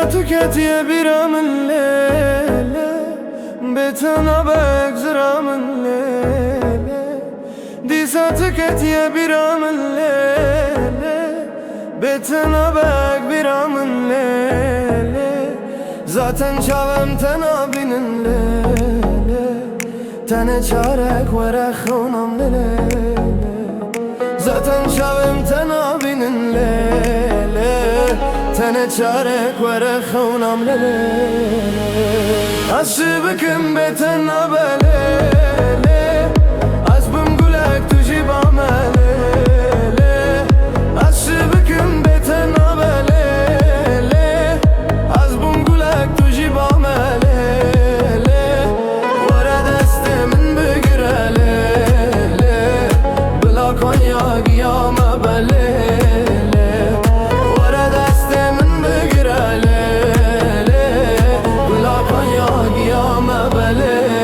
ساتك يا برام الليل بيتنا بكزرام الليل دي ساتك يا برام الليل بيتنا برام الليل zaten çavem tena binin lele tane çarek vere khunam lele zaten çavem tena binin lele tane çarek vere khunam lele asıbıkım betena belele asbım gulek tuji bamelele asıbıkım betena belele asbım gulek tuji bamelele vere destemin begirelele bla konya giyame belele vere destemin begirelele bla konya giyame belele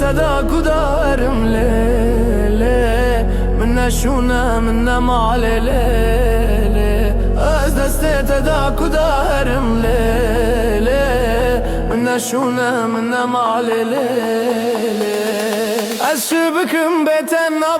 تدا كدارم ليلي منا شونا منا معللي از دست تدا كدارم ليلي منا شونا منا معللي از شبكم بيتنا